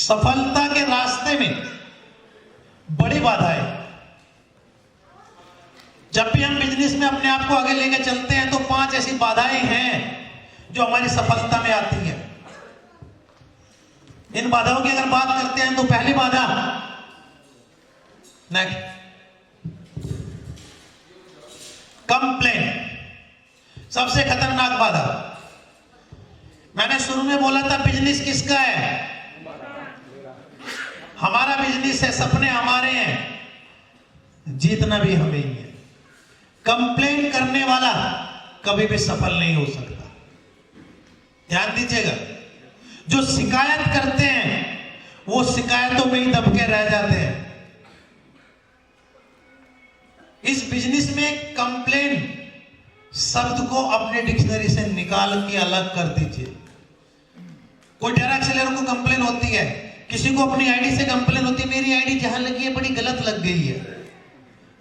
सफलता के रास्ते में बड़ी बाधाएं। जब भी हम बिजनेस में अपने आप को आगे लेकर चलते हैं तो 5 ऐसी बाधाएं हैं जो हमारी सफलता में आती है। इन बाधाओं की अगर बात करते हैं तो पहली बाधा, नेक्स्ट, कंप्लेन। सबसे खतरनाक बाधा। मैंने शुरू में बोला था बिजनेस किसका है? हमारा बिजनेस है, सपने हमारे हैं, जीतना भी हमें ही है। कंप्लेन करने वाला कभी भी सफल नहीं हो सकता। ध्यान दीजिएगा, जो शिकायत करते हैं वो शिकायतों में ही दबके रह जाते हैं। इस बिजनेस में कंप्लेन शब्द को अपने डिक्शनरी से निकाल के अलग कर दीजिए। कोई डायरेक्ट सेलर को कंप्लेन होती है, किसी को अपनी आईडी से कंप्लेन होती है, मेरी आईडी जहां लगी है बड़ी गलत लग गई है।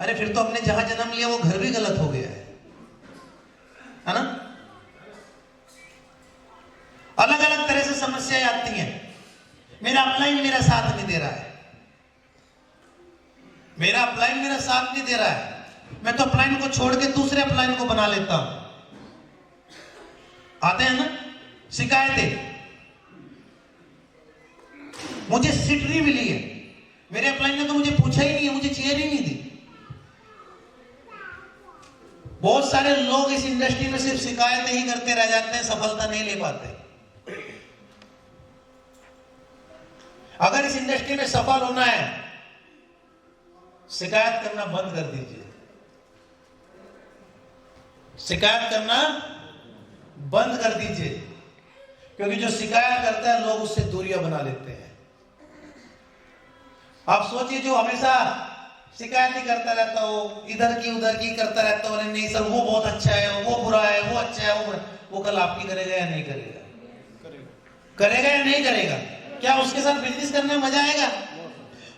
अरे फिर तो हमने जहां जन्म लिया वो घर भी गलत हो गया है ना? अलग अलग तरह से समस्याएं आती हैं। मेरा अपलाइन मेरा साथ नहीं दे रहा है, मेरा अपलाइन मेरा साथ नहीं दे रहा है, मैं तो अपलाइन को छोड़ के दूसरे अपलाइन को बना लेता हूं। आते हैं ना शिकायतें, मुझे सीट नहीं मिली है, मेरे अपलाइन ने तो मुझे पूछा ही नहीं है, मुझे चेयर ही नहीं दी। बहुत सारे लोग इस इंडस्ट्री में सिर्फ शिकायतें ही करते रह जाते हैं, सफलता नहीं ले पाते। अगर इस इंडस्ट्री में सफल होना है, शिकायत करना बंद कर दीजिए। शिकायत करना बंद कर दीजिए, क्योंकि जो शिकायत करता है लोग उससे दूरियां बना लेते हैं। आप सोचिए, जो हमेशा शिकायत ही करता रहता हो, इधर की उधर की करता रहता हो, नहीं सर वो बहुत अच्छा है, वो बुरा है, वो अच्छा है, वो कल आपकी करेगा या नहीं करेगा? करेगा या नहीं करेगा? क्या उसके साथ बिजनेस करने में मजा आएगा?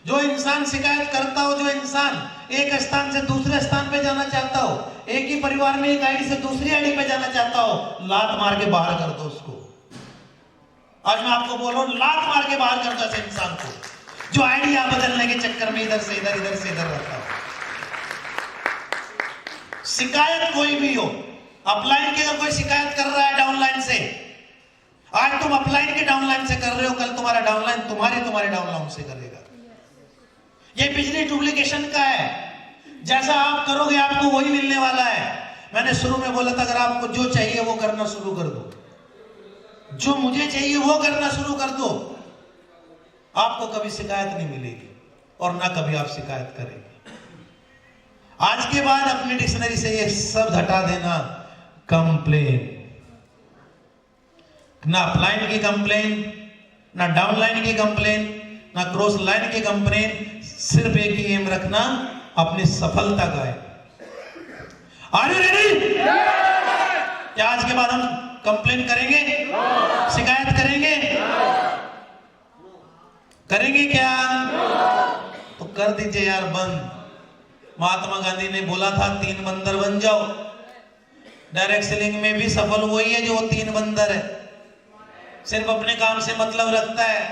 जो इंसान शिकायत करता हो, जो इंसान एक स्थान से दूसरे स्थान पे जाना चाहता हो, एक ही परिवार में एक आईडी से दूसरी आईडी पे जाना चाहता हो, लात मार के बाहर कर दो उसको। आज मैं आपको बोल रहा हूं, लात मार के बाहर कर दो ऐसे इंसान को जो आइडिया बदलने के चक्कर में इधर से इधर, इधर से इधर रहता हो। शिकायत कोई भी हो, अपलाइन की अगर कोई शिकायत कर रहा है डाउनलाइन से, आज तुम अपलाइन के डाउनलाइन से कर रहे हो, कल तुम्हारा डाउनलाइन तुम्हारे डाउनलाइन से करेगा। ये बिजली डुप्लीकेशन का है, जैसा आप करोगे आपको वही मिलने वाला है। मैंने शुरू में बोला था, अगर आपको जो चाहिए वो करना शुरू कर दो, जो मुझे चाहिए वो करना शुरू कर दो, आपको कभी शिकायत नहीं मिलेगी और ना कभी आप शिकायत करेंगे। आज के बाद अपनी डिक्शनरी से ये शब्द हटा देना, कंप्लेन। ना अपलाइन की कंप्लेन, ना डाउनलाइन की कंप्लेन, ना क्रॉस लाइन की कंप्लेन, सिर्फ एक ही एम रखना, अपनी सफलता का है। Are you ready? क्या आज के बाद हम कंप्लेन करेंगे? शिकायत करेंगे? करेंगे क्या? तो कर दीजिए यार बंद। महात्मा गांधी ने बोला था 3 बंदर बन जाओ। डायरेक्ट सेलिंग में भी सफल वही है जो 3 बंदर है, सिर्फ अपने काम से मतलब रखता है,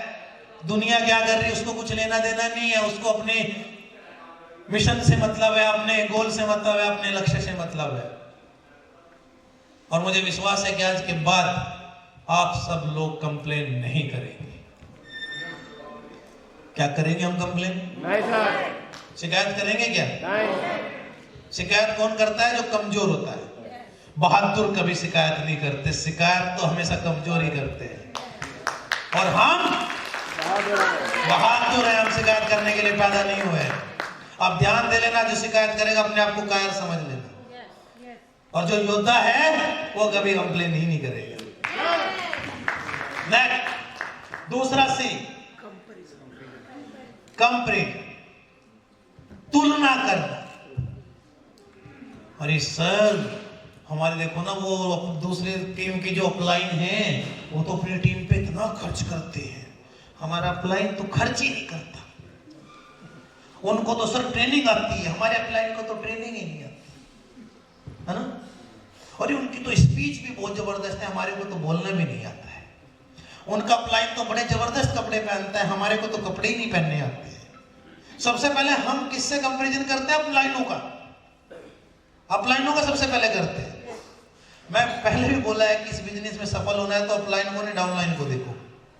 दुनिया क्या कर रही है उसको कुछ लेना देना नहीं है, उसको अपने मिशन से मतलब है, अपने गोल से मतलब है, अपने लक्ष्य से मतलब है। और मुझे विश्वास है कि आज के बाद आप सब लोग कंप्लेन नहीं करेंगे। क्या करेंगे हम कंप्लेन? नहीं सर। शिकायत करेंगे क्या? नहीं। शिकायत कौन करता है? जो कमजोर होता है। बहादुर कभी शिकायत नहीं करते, शिकायत तो हमेशा कमजोर ही करते हैं। और हम बहादुर हैं, हम शिकायत करने के लिए पैदा नहीं हुए। अब ध्यान दे लेना, जो शिकायत करेगा अपने आप को कायर समझ लेना, और जो योद्धा है वो कभी कंप्लेन ही नहीं करेगा। नेक्स्ट, दूसरा सी, कंपेयर, तुलना करना। अरे सर हमारे देखो ना, वो दूसरी टीम की जो अपलाइन है वो तो अपनी टीम पे इतना खर्च करते हैं, हमारा अपलाइन तो खर्च ही नहीं करता। उनको तो सर ट्रेनिंग आती है, हमारे अपलाइन को तो ट्रेनिंग ही नहीं आती, है ना? और उनकी तो स्पीच भी बहुत जबरदस्त है, हमारे को तो बोलना भी नहीं आता है। उनका अपलाइन तो बड़े जबरदस्त कपड़े पहनता है, हमारे को तो कपड़े ही नहीं पहनने आते हैं। सबसे पहले हम किससे कंपैरिजन करते हैं? अपलाइनों का, अपलाइनों का सबसे पहले करते हैं। मैं पहले भी बोला है कि इस बिजनेस में सफल होना है तो अपलाइन को नहीं डाउनलाइन को देखो,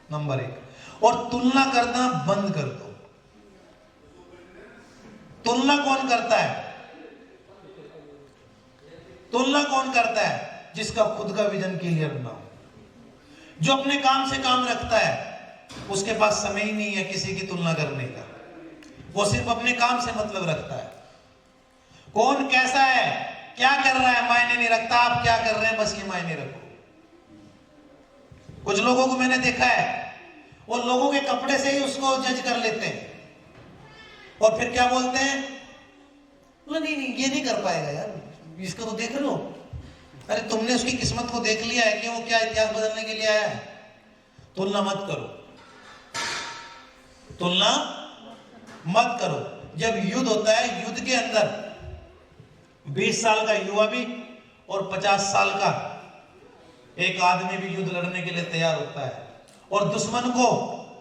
नंबर 1। और तुलना करना बंद कर दो। तुलना कौन करता है? तुलना कौन करता है? जिसका खुद का विजन क्लियर ना हो, जो अपने काम से काम रखता है, उसके पास समय ही नहीं है किसी की तुलना करने का, वो सिर्फ अपने काम से मतलब रखता है। कौन कैसा है, क्या कर रहा है मायने नहीं रखता, आप क्या कर रहे हैं बस ये मायने रखो। कुछ लोगों को मैंने देखा है, वो लोगों के कपड़े से ही उसको जज कर लेते हैं और फिर क्या बोलते हैं, नहीं नहीं ये नहीं कर पाएगा यार, इसको तो देख लो। अरे तुमने उसकी किस्मत को देख लिया है कि वो क्या इतिहास बदलने के लिए आया है? तुलना मत करो, तुलना मत करो। जब युद्ध होता है, युद्ध के अंदर 20 साल का युवा भी और 50 साल का एक आदमी भी युद्ध लड़ने के लिए तैयार होता है, और दुश्मन को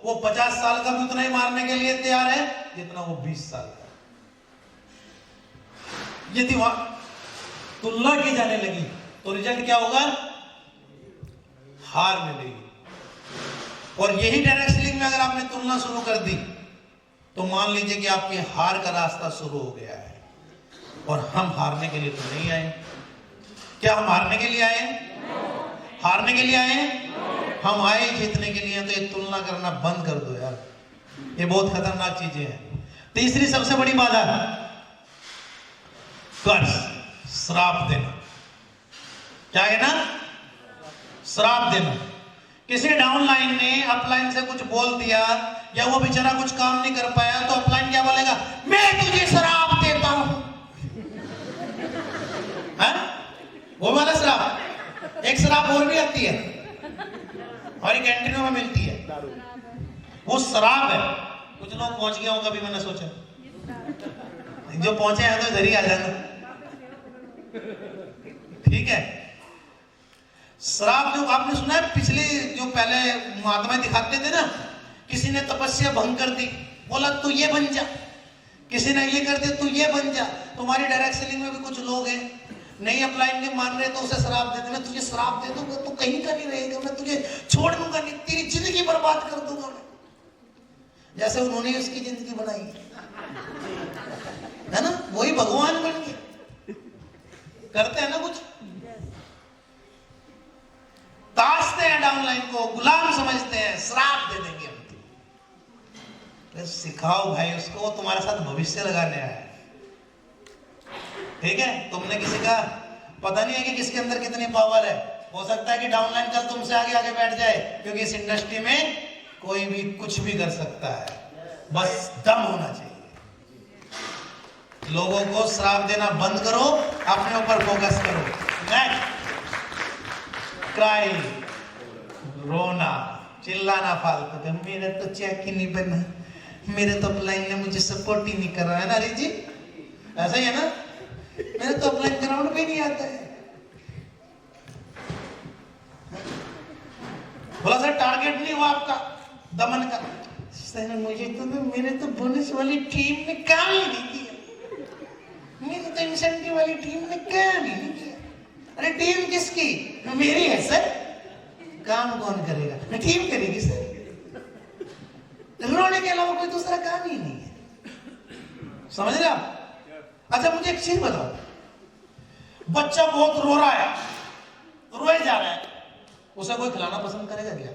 वो 50 साल का भी उतना ही मारने के लिए तैयार है जितना वो 20 साल का। यदि वहां तुलना की जाने लगी तो रिजल्ट क्या होगा? हार मिलेगी। और यही डायरेक्ट सेलिंग में अगर आपने तुलना शुरू कर दी तो मान लीजिए कि आपके हार का रास्ता शुरू हो गया है। और हम हारने के लिए तो नहीं आए। क्या हम हारने के लिए आए? हारने के लिए आए? हम आए जीतने के लिए। तो ये तुलना करना बंद कर दो यार, ये बहुत खतरनाक चीजें हैं। तीसरी सबसे बड़ी बाधा, कर्ज, श्राप देना। क्या है ना? श्राप देना। किसी डाउनलाइन ने अपलाइन से कुछ बोल दिया या वो बेचारा कुछ काम नहीं कर पाया तो अपलाइन क्या बोलेगा? मैं तुझे श्राप देता हूं। वो वाला श्राप। एक श्राप और भी आती है, हमारी कैंटीनों में मिलती है, वो श्राप है। कुछ लोग पहुंच गए होंगे, कभी मैंने सोचा जो पहुंचे हैं तो इधर ही आ जाना, ठीक है। श्राप जो आपने सुना है, पिछले जो पहले महात्मा दिखाते थे ना, किसी ने तपस्या भंग कर दी, बोला तू ये बन जा, किसी ने ये कर दिया तू ये बन जा। तुम्हारी डायरेक्ट सेलिंग में भी कुछ लोग हैं नहीं अपलाइन के मान रहे तो उसे श्राप देते, मैं तुझे श्राप दे दूंगा, तू कहीं का नहीं रहेगा, मैं तुझे छोड़ दूंगा नहीं, तेरी जिंदगी बर्बाद कर दूंगा मैं। जैसे उन्होंने उसकी जिंदगी बनाई है ना, वही भगवान बन गए। करते हैं ना कुछ, ताशते हैं डाउनलाइन को, गुलाम समझते हैं, श्राप दे देंगे हम। सिखाओ भाई उसको, तुम्हारे साथ भविष्य लगाने आया है, ठीक है। तुमने किसी का पता नहीं है कि किसके अंदर कितनी पावर है। हो सकता है कि डाउनलाइन कल तुमसे आगे आगे बैठ जाए, क्योंकि इस इंडस्ट्री में कोई भी कुछ भी कर सकता है, बस दम होना चाहिए। लोगों को श्राप देना बंद करो, अपने ऊपर फोकस करो। नेक्स्ट, क्राई, रोना, चिल्लाना फालतू का, मेरा तो चेक ही नहीं बना, मेरे तो अपलाइन ने मुझे सपोर्ट ही नहीं कर रहा है ना। अरे जी ऐसा ही है ना, मेरे तो अपलाइन ग्राउंड पे नहीं आता है। बोला सर टारगेट नहीं हुआ आपका दमन का? सर मुझे तो मेरे तो बोनस वाली टीम ने काम ही नहीं किया, मेरे तो इंसेंटिव वाली टीम ने काम ही नहीं किया। अरे टीम किसकी? मेरी है सर। काम कौन करेगा? टीम करेगी सर। रोने के अलावा कोई दूसरा काम ही नहीं है, समझ रहे आप? अच्छा मुझे एक चीज बताओ, बच्चा बहुत रो रहा है, रोए जा रहा है, उसे कोई खिलाना पसंद करेगा क्या?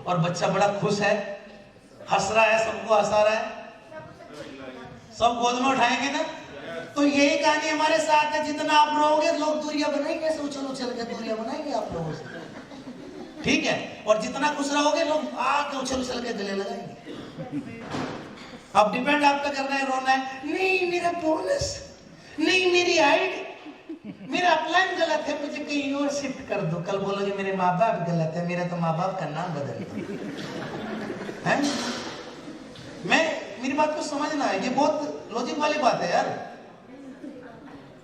और बच्चा बड़ा खुश है, हंस रहा है, सबको हंसा रहा है, सब गोद में उठाएंगे ना। तो यही कहानी हमारे साथ है, जितना आप रोओगे लोग दूरियां बनाएंगे, ऐसे उछल उछल के दूरियां बनाएंगे आप लोगों से, ठीक है। और जितना खुश रहोगे लोग आके उछल उछल के गले लगाएंगे। अब डिपेंड आप पे करना है, रोना है, नहीं मेरा बोनस, नहीं मेरी आईडी, मेरा अपलाइन गलत है, मुझे कहीं और शिफ्ट कर दो। कल बोलोगे मेरे माँ बाप गलत है, मेरा तो माँ बाप का नाम बदल है। मेरी बात को समझना है, ये बहुत लॉजिक वाली बात है यार,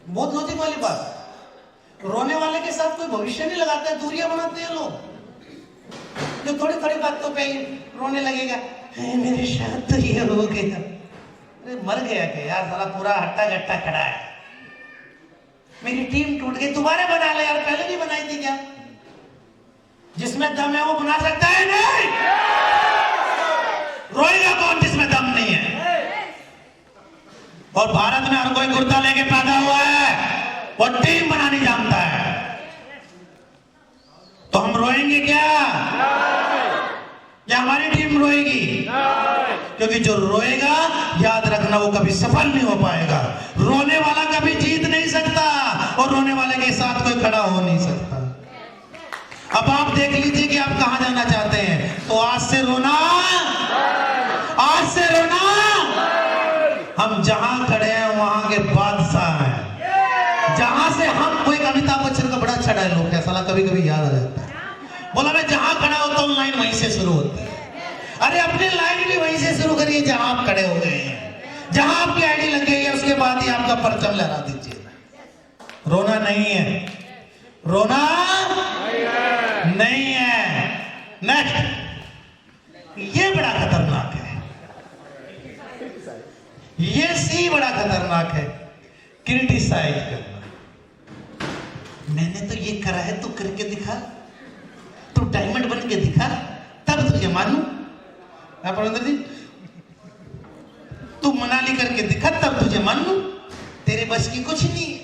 बहुत लॉजिक वाली बात है। रोने वाले के साथ कोई भविष्य नहीं लगाता है, दूरियां बनाते हैं लोग। जो थोड़ी थोड़ी बातों पे रोने लगेगा, मेरे साथ तो ये हो गया। अरे मर गया क्या यार, साला पूरा हट्टा गट्टा खड़ा है। मेरी टीम टूट गई, तुम्हारे बना लो यार, पहले नहीं बनाई थी क्या? जिसमें दम है वो बना सकता है नहीं? रोएगा कौन जिसमें दम नहीं है? और भारत में हर कोई कुर्ता लेके पैदा हुआ है, वो टीम बनानी जानता है। तो हम रोएंगे क्या? या हमारी टीम रोएगी? क्योंकि जो रोएगा, याद रखना, वो कभी सफल नहीं हो पाएगा। रोने वाला कभी जीत नहीं सकता, और रोने वाले के साथ कोई खड़ा हो नहीं सकता। अब आप देख लीजिए कि आप कहां जाना चाहते हैं, तो आज से रोना, आज से रोना। हम जहां खड़े हैं वहां के बादशाह हैं। जहां से हम, कोई अमिताभ बच्चन का बड़ा अच्छा डायलॉग है, साला कभी कभी याद आ जाता है। बोला मैं जहां खड़ा होता हूं लाइन वहीं से शुरू होती है। अरे अपनी लाइन भी वहीं से शुरू करिए जहां आप खड़े हो गए हैं। जहां आपकी आईडी लग गई है उसके बाद ही आपका परचम लहरा दीजिए। रोना नहीं है, रोना नहीं है। नेक्स्ट, ये बड़ा खतरनाक है, ये सी बड़ा खतरनाक है, क्रिटिसाइज करना। मैंने तो ये करा है, तू करके दिखा, तू डायमंड बन के दिखा, तब तुझे मानू। परविंदर जी, तू मनाली करके दिखा, तब तुझे मानू। तेरे बस की कुछ नहीं है,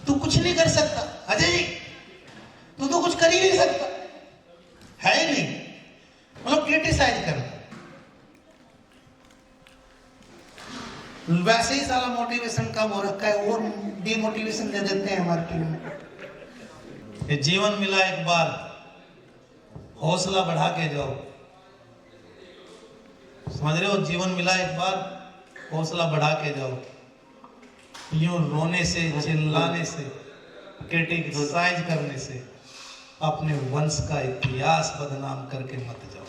तू कुछ नहीं कर सकता। अजय जी, तू तो कुछ कर ही नहीं सकता, है ही नहीं। मतलब क्रिटिसाइज करना। वैसे ही साला मोटिवेशन कम हो रखा है, और डिमोटिवेशन दे देते हैं हमारी टीम में। ये जीवन मिला एक बार, हौसला बढ़ा के जाओ। समझ रहे हो? जीवन मिला एक बार, हौसला बढ़ा के जाओ। यूं रोने से, चिल्लाने से, क्रिटिसाइज करने से अपने वंश का इतिहास बदनाम करके मत जाओ।